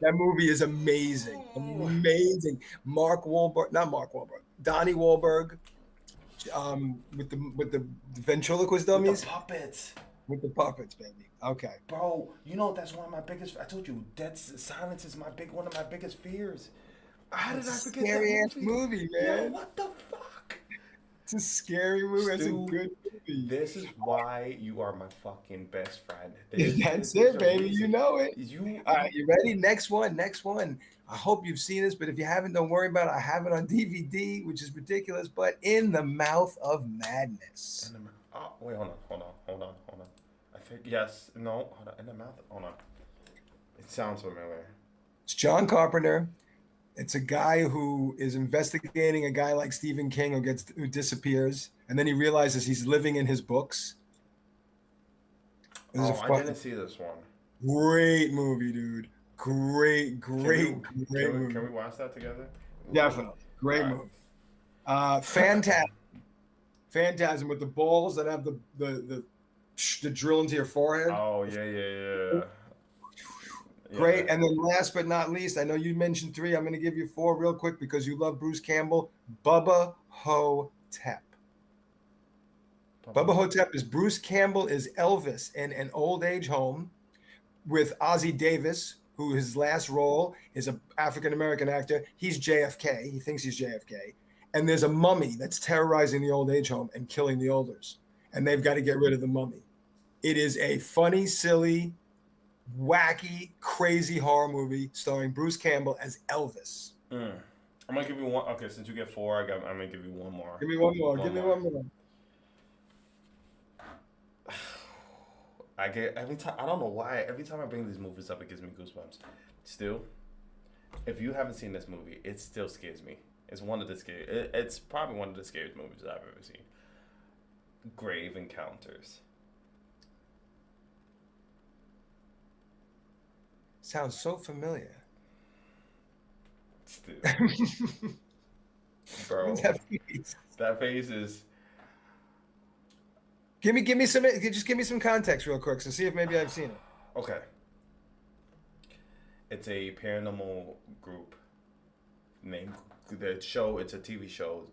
That movie is amazing, amazing. Mark Wahlberg, not Mark Wahlberg, Donnie Wahlberg, with the ventriloquist with the dummies, puppets. with the puppets, baby. Okay. Bro, you know that's one of my biggest. I told you, Dead Silence is one of my biggest fears. How did It's a I forget that scary ass movie? movie, Yo, man. what the fuck? It's a scary movie. It's a Stu, good movie. this is why you are my fucking best friend. This That's is it, a baby. You reason. know it. You, All right, you ready? Next one. Next one. I hope you've seen this, but if you haven't, don't worry about it. I have it on DVD, which is ridiculous, but In the Mouth of Madness. oh, wait, hold on. I think yes, no, hold on. In the mouth, hold on. It sounds familiar. It's John Carpenter. It's a guy who is investigating a guy like Stephen King who disappears, and then he realizes he's living in his books. This is a Oh, I didn't see this one. great movie, dude. Great, Can great, we great can we movie. watch that together? Definitely. All Great right. movie. Phantasm. Phantasm with the balls that have the drill into your forehead. Oh yeah. Great. Yeah. And then last but not least, I know you mentioned three. I'm going to give you four real quick because you love Bruce Campbell. Bubba Hotep. Bubba Hotep is Bruce Campbell is Elvis in an old age home with Ozzie Davis, who his last role is an African American actor. He's JFK. He thinks he's JFK. And there's a mummy that's terrorizing the old age home and killing the elders. And they've got to get rid of the mummy. It is a funny, silly, wacky, crazy horror movie starring Bruce Campbell as Elvis. I'm gonna give you one. Okay, since you get four, I'm gonna give you one more. Give me one more. Give me one more. I get every time. I don't know why. Every time I bring these movies up, it gives me goosebumps. Still, if you haven't seen this movie, it still scares me. It's one of the scary. It's probably one of the scariest movies I've ever seen. Grave Encounters. Sounds so familiar. Still, bro, What's that face? that face is. Give me some context real quick, so see if maybe I've seen it. Okay. It's a paranormal group named the show. It's a TV show.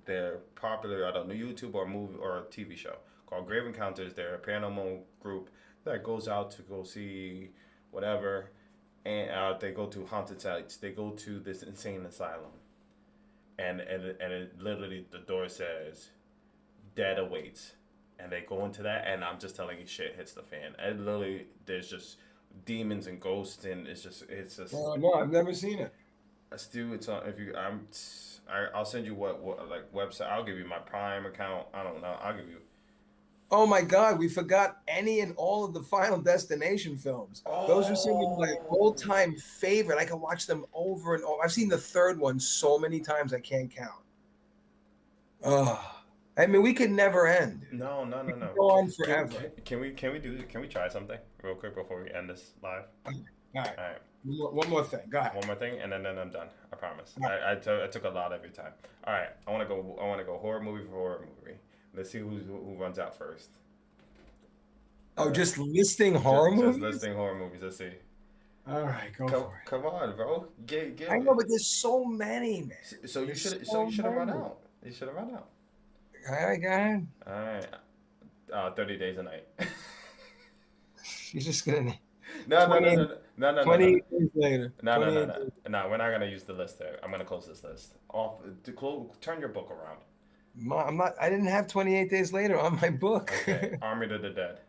They're popular on YouTube or movie or a TV show called Grave Encounters. They're a paranormal group that goes out to go see whatever, and they go to haunted sites. They go to this insane asylum, and it literally the door says dead awaits, and they go into that, and I'm just telling you, shit hits the fan. And literally, there's just demons and ghosts, and it's just Oh no, I've never seen it. Stu, it's on. If you, I'll send you what like website. I'll give you my Prime account. I don't know. I'll give you. Oh my God, we forgot any and all of the Final Destination films. Those are some of my Oh all-time favorite. I can watch them over and over. I've seen the third one so many times I can't count. Oh, I mean, we could never end, dude. no, no, We no, could no. go on Can we forever. can we try something real quick before we end this live? All right, All right. one more thing. Go ahead. One more thing, and then I'm done. I promise. All right. I took a lot of your time. All right. I want to go horror movie for horror movie. Let's see who runs out first. All Oh, right. just listing horror Just movies? listing horror movies. Let's see. All right, go Come, for it. come on, bro. Get I know, it. but there's so many, man. So you There's should so have run many. out. You should have run out. All right, go ahead. All right. 30 days a night. You're just gonna No, no, no, 28, no, no, no, no, no, no. 28 days later. No, no, no, 28 no. days. No, we're not gonna use the list there. I'm gonna close this list. Off. Turn your book around. I'm not. I didn't have 28 days later on my book. Okay. Army to the Dead.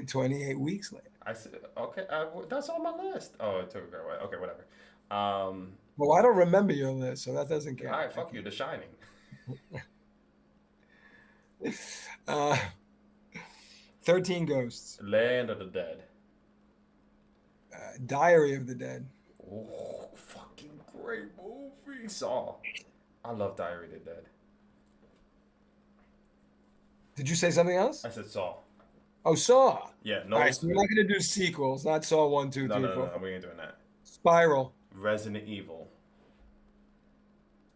28 weeks later. I said, okay. That's on my list. Oh, it took a while. Okay, whatever. Um. Well, I don't remember your list, so that doesn't All count. right. Fuck you. The Shining. Uh, 13 Ghosts. Land of the Dead. Diary of the Dead. Oh, fucking great movie. Saw. I love Diary of the Dead. Did you say something else? I said Saw. Oh, Saw. Yeah. All No. right, so we're not going to do sequels. Not Saw 1, 2, No, 3, no, 4, no, no. 5. We ain't doing that. Spiral. Resident Evil.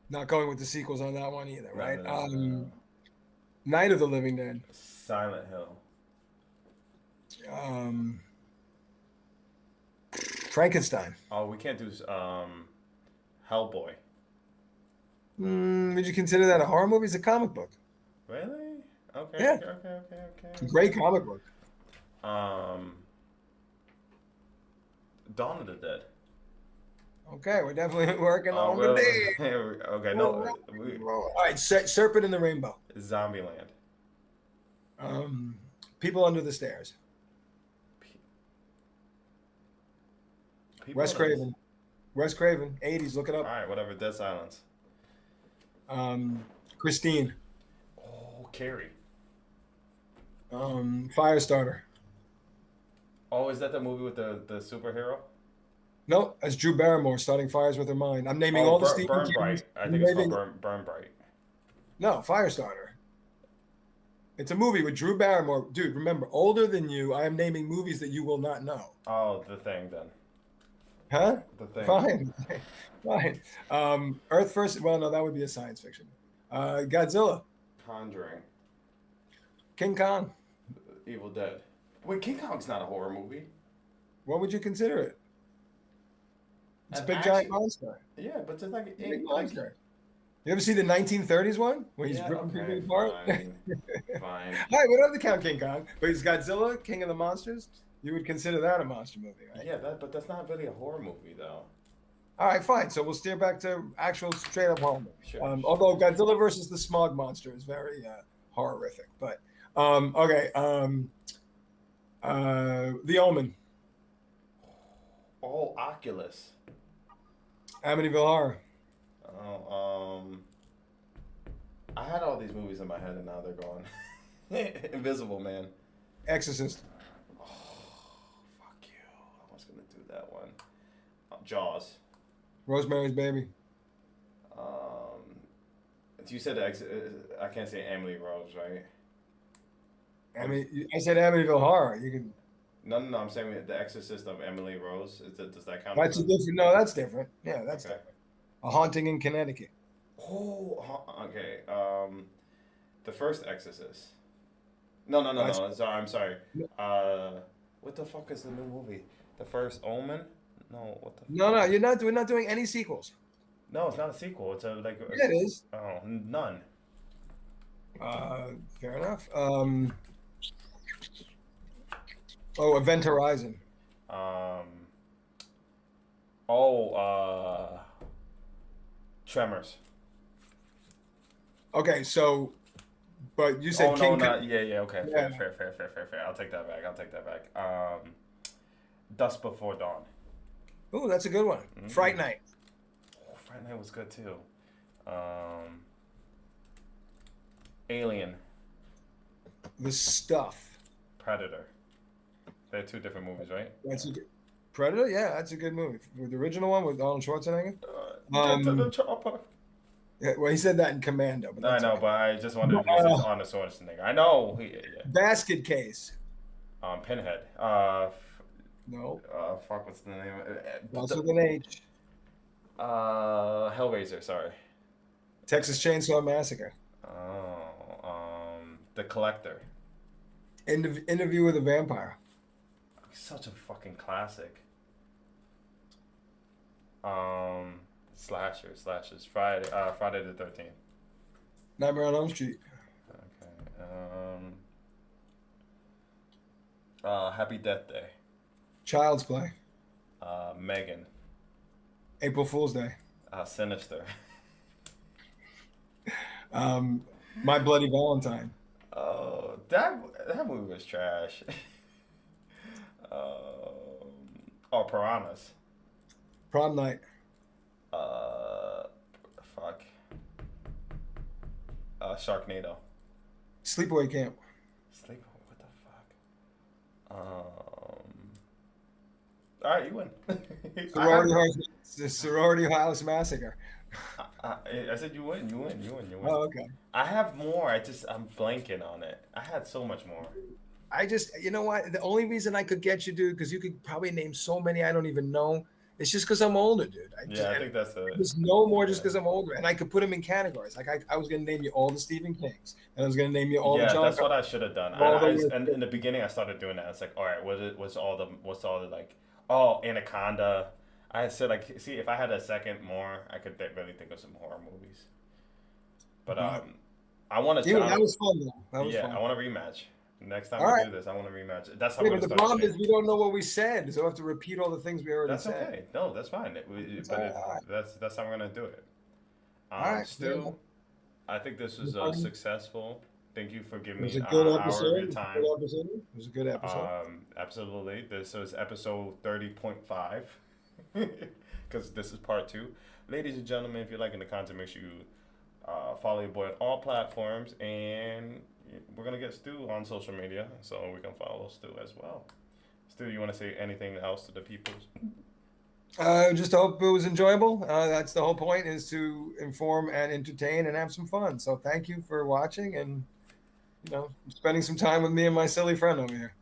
Not going with the sequels on that one either, No, right? no, no, no, no. Night of the Living Dead. Silent Hill. Um, Frankenstein. Oh, we can't do Hellboy. Would you consider that a horror movie? It's a comic book. Really? Okay, Yeah, okay, okay, okay, it's a okay. great comic book. Um, Dawn of the Dead. Okay, we're definitely working Oh, on the well, day. okay, no, All right, Serpent in the Rainbow. Zombieland. People Under the Stairs. Pe- People Wes under this. Craven. Wes Craven. 80s. Look it All up. right, whatever. Dead Silence. Christine. Oh, Carrie. Firestarter. Oh, is that the movie with the superhero? No, that's Drew Barrymore starting fires with her mind. I'm naming Oh, all the Stephen Burn Kings. Bright. I I'm think it's called naming, Burn Bright. no, Firestarter. It's a movie with Drew Barrymore. Dude, remember, older than you, I am naming movies that you will not know. Oh, The Thing then. Huh? The Thing. Fine. Fine. Earth First. Well, no, that would be a science fiction. Godzilla. Conjuring. King Kong. Evil Dead. Wait, King Kong's not a horror movie. What would you consider it? It's a An big giant action. monster. Yeah, but it's like, Big like monster. You ever see the 1930s one where he's yeah, ripping people okay, apart? fine, fine. Hi, we don't have to count King Kong, but he's Godzilla, King of the Monsters. You would consider that a monster movie, right? Yeah, but that's not really a horror movie though. All right, fine. So we'll steer back to actual straight up horror movies. Sure. Although Godzilla versus the Smog Monster is very horrific. But okay. The Omen, Oh, Oculus. Amityville Horror, Oh, I had all these movies in my head and now they're gone. Invisible Man. Exorcist, Oh, fuck you. I was gonna do that one. Jaws. Rosemary's Baby. You said I can't say Emily Rose, right? I said Amityville Horror. You can. No, no, no. I'm saying The Exorcist of Emily Rose. Does that count? That's a different. No, that's different. Yeah, that's Okay. different. A Haunting in Connecticut. Oh, okay. The first Exorcist. No, no, no, That's- no. Sorry, I'm sorry. What the fuck is the new movie? The first Omen? No, what the No, fuck? no, you're not. We're not doing any sequels. No, it's not a sequel. It's a Yeah, it is. oh, none. Fair enough. Oh, Event Horizon. Um, oh, Tremors. Okay, so, but you Oh said no, King. not yeah, yeah. Okay, Yeah. fair. I'll take that back. I'll take that back. Dusk Before Dawn. Oh, that's a good one. Fright Night. Oh, Friday Night was good too. Alien, The Stuff. Predator. They're two different movies, right? That's a good. Predator. Yeah, that's a good movie. The original one with Arnold Schwarzenegger. Get to the chopper. Yeah, well, he said that in Commando. But I that's know, okay. but I just wanted to because it's Arnold Schwarzenegger. I know. Yeah. Basket Case. Pinhead. No. Fuck, what's the name? Also with an H. Hellraiser. Sorry. Texas Chainsaw Massacre. The Collector. Interview with a Vampire. Such a fucking classic. Slashers. Friday the 13th. Nightmare on Elm Street. Okay. Happy Death Day. Child's Play. Megan. April Fool's Day. Sinister. My Bloody Valentine. Oh, that movie was trash. Piranhas. Prom Night. Fuck. Sharknado. Sleepaway Camp. What the fuck? All right, you win. Sorority House Massacre. I said you win. Oh, okay. I have more. I'm blanking on it. I had so much more. You know what? The only reason I could get you, dude, because you could probably name so many I don't even know. It's just because I'm older, dude. I think that's it. Just no more just because I'm older, and I could put them in categories. Like I was gonna name you all the Stephen Kings, and I was gonna name you all the John. That's what I should have done. And in the beginning, I started doing that. It's like, all right, what's all the like? Oh, Anaconda. I said like, see, if I had a second more, I could really think of some horror movies. But I want to. Yeah, that was fun though. That was fun. I want to rematch. Next time do this, I want to rematch. That's how. Yeah, but the problem is we don't know what we said, so I have to repeat all the things we already said. That's okay. No, that's fine. That's how we're gonna do it. All right, Stu, I think this was successful. Thank you for giving me an hour of your time. It was a good episode. Absolutely. This was episode 30.5 because this is part 2. Ladies and gentlemen, if you're liking the content, make sure you follow your boy on all platforms, and we're gonna get Stu on social media, so we can follow Stu as well. Stu, you want to say anything else to the people? Just hope it was enjoyable. That's the whole point, is to inform and entertain and have some fun. So thank you for watching and spending some time with me and my silly friend over here.